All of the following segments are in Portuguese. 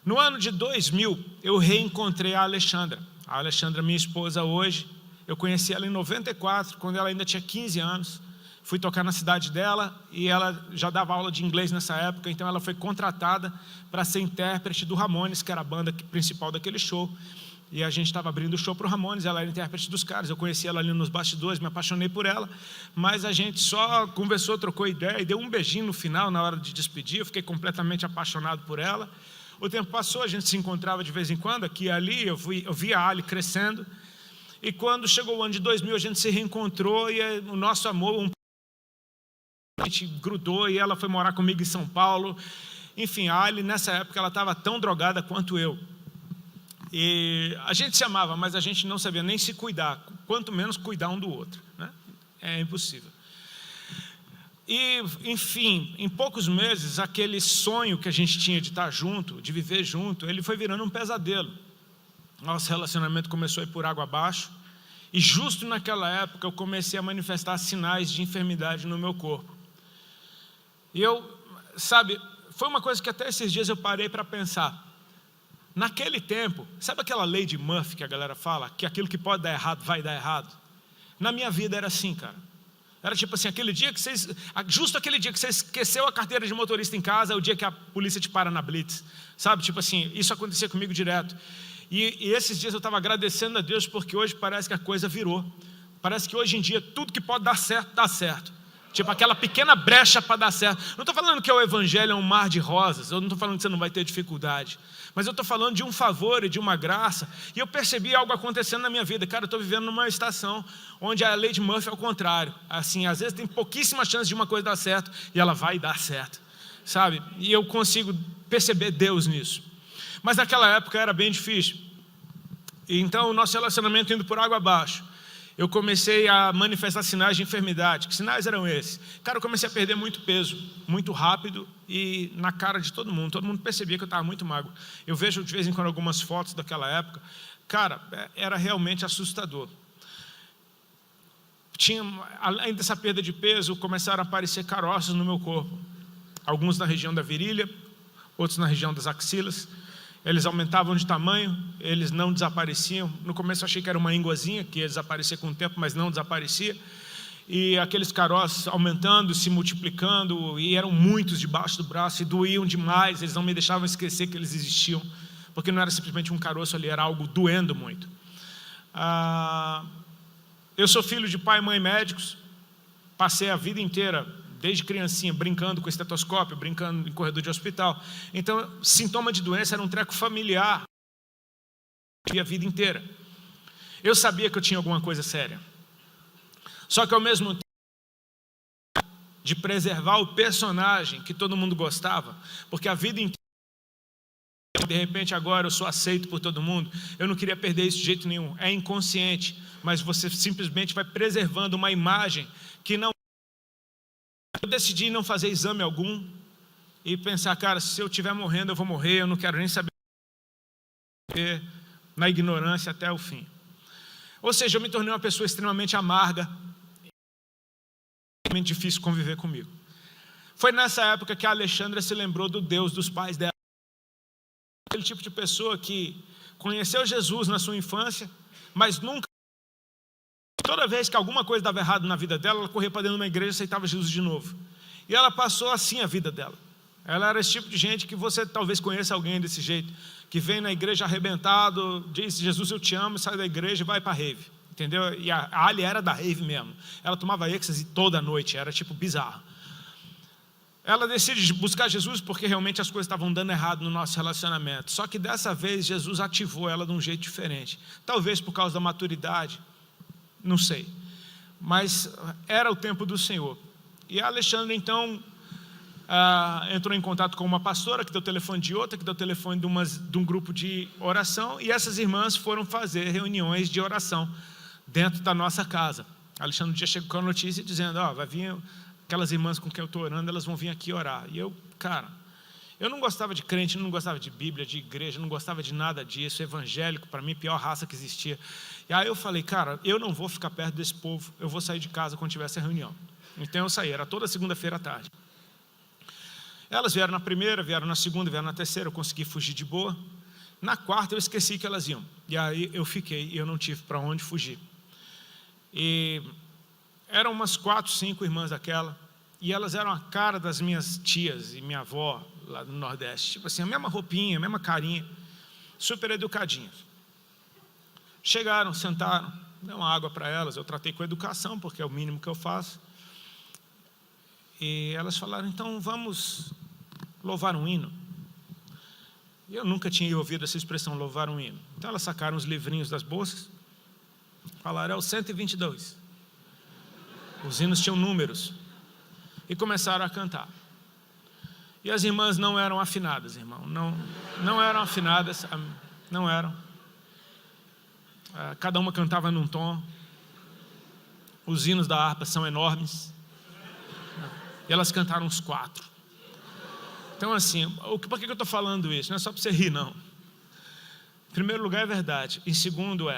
No ano de 2000, eu reencontrei a Alexandra. A Alexandra, minha esposa hoje, eu conheci ela em 94, quando ela ainda tinha 15 anos. Fui tocar na cidade dela e ela já dava aula de inglês nessa época, então ela foi contratada para ser intérprete do Ramones, que era a banda principal daquele show. E a gente estava abrindo o show para o Ramones, ela era intérprete dos caras. Eu conheci ela ali nos bastidores, me apaixonei por ela, mas a gente só conversou, trocou ideia e deu um beijinho no final, na hora de despedir. Eu fiquei completamente apaixonado por ela. O tempo passou, a gente se encontrava de vez em quando, aqui e ali, eu vi a Ali crescendo. E quando chegou o ano de 2000, a gente se reencontrou e o nosso amor, a gente grudou e ela foi morar comigo em São Paulo. Enfim, a Ali, nessa época, ela estava tão drogada quanto eu. E a gente se amava, mas a gente não sabia nem se cuidar, quanto menos cuidar um do outro, né? É impossível. E, enfim, em poucos meses, aquele sonho que a gente tinha de estar junto, de viver junto, ele foi virando um pesadelo. Nosso relacionamento começou a ir por água abaixo. E justo naquela época, eu comecei a manifestar sinais de enfermidade no meu corpo. E foi uma coisa que até esses dias eu parei para pensar. Naquele tempo, sabe aquela lei de Murphy que a galera fala? Que aquilo que pode dar errado, vai dar errado? Na minha vida era assim, cara. Era tipo assim, justo aquele dia que você esqueceu a carteira de motorista em casa, é o dia que a polícia te para na blitz. Sabe, tipo assim, isso acontecia comigo direto. E esses dias eu estava agradecendo a Deus, porque hoje parece que a coisa virou. Parece que hoje em dia tudo que pode dar certo, dá certo. Tipo aquela pequena brecha para dar certo. Não estou falando que o evangelho é um mar de rosas, eu não estou falando que você não vai ter dificuldade, mas eu estou falando de um favor e de uma graça. E eu percebi algo acontecendo na minha vida. Cara, eu estou vivendo numa estação onde a lei de Murphy é o contrário. Assim, às vezes tem pouquíssima chance de uma coisa dar certo e ela vai dar certo, sabe? E eu consigo perceber Deus nisso. Mas naquela época era bem difícil. E então o nosso relacionamento indo por água abaixo, eu comecei a manifestar sinais de enfermidade. Que sinais eram esses? Cara, eu comecei a perder muito peso, muito rápido e na cara de todo mundo. Todo mundo percebia que eu estava muito magro. Eu vejo de vez em quando algumas fotos daquela época. Cara, era realmente assustador. Além dessa perda de peso, começaram a aparecer caroços no meu corpo. Alguns na região da virilha, outros na região das axilas. Eles aumentavam de tamanho, eles não desapareciam. No começo eu achei que era uma ínguazinha, que ia desaparecer com o tempo, mas não desaparecia. E aqueles caroços aumentando, se multiplicando, e eram muitos debaixo do braço, e doíam demais, eles não me deixavam esquecer que eles existiam, porque não era simplesmente um caroço ali, era algo doendo muito. Eu sou filho de pai e mãe médicos, passei a vida inteira, desde criancinha, brincando com estetoscópio, brincando em corredor de hospital. Então, sintoma de doença era um treco familiar a vida inteira. Eu sabia que eu tinha alguma coisa séria. Só que ao mesmo tempo, de preservar o personagem que todo mundo gostava, porque a vida inteira, de repente agora eu sou aceito por todo mundo, eu não queria perder isso de jeito nenhum. É inconsciente, mas você simplesmente vai preservando uma imagem que não... Eu decidi não fazer exame algum e pensar, cara, se eu estiver morrendo, eu vou morrer, eu não quero nem saber, na ignorância até o fim. Ou seja, eu me tornei uma pessoa extremamente amarga, extremamente difícil conviver comigo. Foi nessa época que a Alexandra se lembrou do Deus dos pais dela. Aquele tipo de pessoa que conheceu Jesus na sua infância, mas nunca... Toda vez que alguma coisa dava errado na vida dela, ela corria para dentro de uma igreja e aceitava Jesus de novo. E ela passou assim a vida dela. Ela era esse tipo de gente que você talvez conheça alguém desse jeito, que vem na igreja arrebentado, diz, Jesus eu te amo, sai da igreja e vai para a rave. Entendeu? E a Ali era da rave mesmo. Ela tomava êxtase toda noite, era tipo bizarro. Ela decide buscar Jesus porque realmente as coisas estavam dando errado no nosso relacionamento. Só que dessa vez Jesus ativou ela de um jeito diferente. Talvez por causa da maturidade, não sei, mas era o tempo do Senhor. E a Alexandra então entrou em contato com uma pastora que deu o telefone de outra, que deu o telefone de um grupo de oração, e essas irmãs foram fazer reuniões de oração dentro da nossa casa. A Alexandra um dia chegou com a notícia dizendo, vai vir aquelas irmãs com quem eu estou orando, elas vão vir aqui orar. E eu não gostava de crente, não gostava de Bíblia, de igreja, não gostava de nada disso, evangélico, para mim, pior raça que existia. E aí eu falei, cara, eu não vou ficar perto desse povo, eu vou sair de casa quando tiver essa reunião. Então eu saí, era toda segunda-feira à tarde. Elas vieram na primeira, vieram na segunda, vieram na terceira, eu consegui fugir de boa. Na quarta eu esqueci que elas iam, e aí eu fiquei, e eu não tive para onde fugir. E eram umas 4, 5 irmãs daquela, e elas eram a cara das minhas tias e minha avó lá no Nordeste, tipo assim, a mesma roupinha, a mesma carinha, super educadinhas. Chegaram, sentaram, dei uma água para elas, eu tratei com educação, porque é o mínimo que eu faço. E elas falaram, então vamos louvar um hino. E eu nunca tinha ouvido essa expressão, louvar um hino. Então elas sacaram os livrinhos das bolsas, falaram, é o 122. Os hinos tinham números. E começaram a cantar. E as irmãs não eram afinadas, irmão. Não eram afinadas, não eram. Cada uma cantava num tom. Os hinos da harpa são enormes. E elas cantaram os 4. Então assim, por que eu estou falando isso? Não é só para você rir, não. Em primeiro lugar é verdade. Em segundo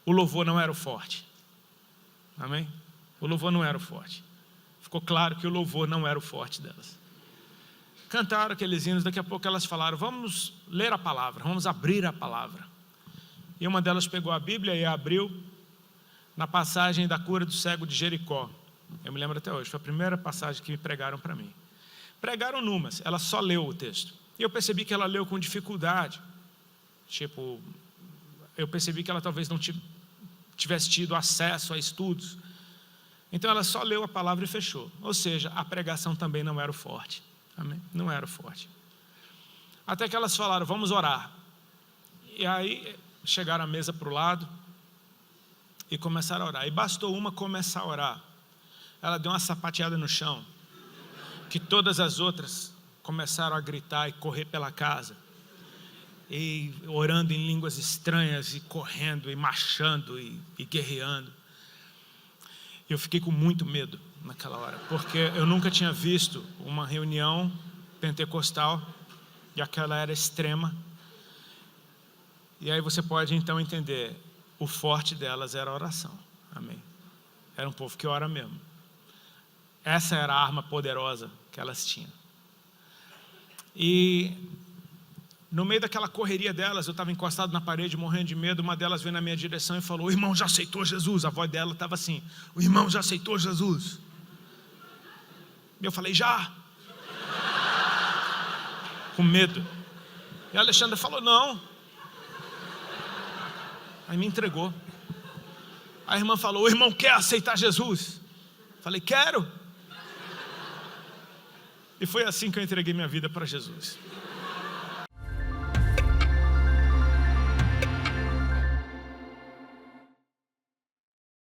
o louvor não era o forte. Amém? O louvor não era o forte. Ficou claro que o louvor não era o forte delas. Cantaram aqueles hinos, daqui a pouco elas falaram, vamos ler a palavra, vamos abrir a palavra. E uma delas pegou a Bíblia e abriu na passagem da cura do cego de Jericó. Eu me lembro até hoje, foi a primeira passagem que me pregaram para mim. Pregaram numas, ela só leu o texto. E eu percebi que ela leu com dificuldade. Tipo, eu percebi que ela talvez não tivesse tido acesso a estudos. Então ela só leu a palavra e fechou. Ou seja, a pregação também não era o forte. Amém? Não era o forte. Até que elas falaram, vamos orar. E aí chegaram a mesa para o lado e começaram a orar. E bastou uma começar a orar. Ela deu uma sapateada no chão, que todas as outras começaram a gritar e correr pela casa. E orando em línguas estranhas, e correndo, e marchando, e guerreando. Eu fiquei com muito medo naquela hora, porque eu nunca tinha visto uma reunião pentecostal, e aquela era extrema. E aí você pode então entender, o forte delas era a oração. Amém? Era um povo que ora mesmo. Essa era a arma poderosa que elas tinham. E no meio daquela correria delas, eu estava encostado na parede, morrendo de medo. Uma delas veio na minha direção e falou, o irmão já aceitou Jesus. A voz dela estava assim, o irmão já aceitou Jesus. E eu falei, já. Com medo. E a Alexandra falou, não. Aí me entregou. A irmã falou, o irmão quer aceitar Jesus? Falei, quero. E foi assim que eu entreguei minha vida para Jesus.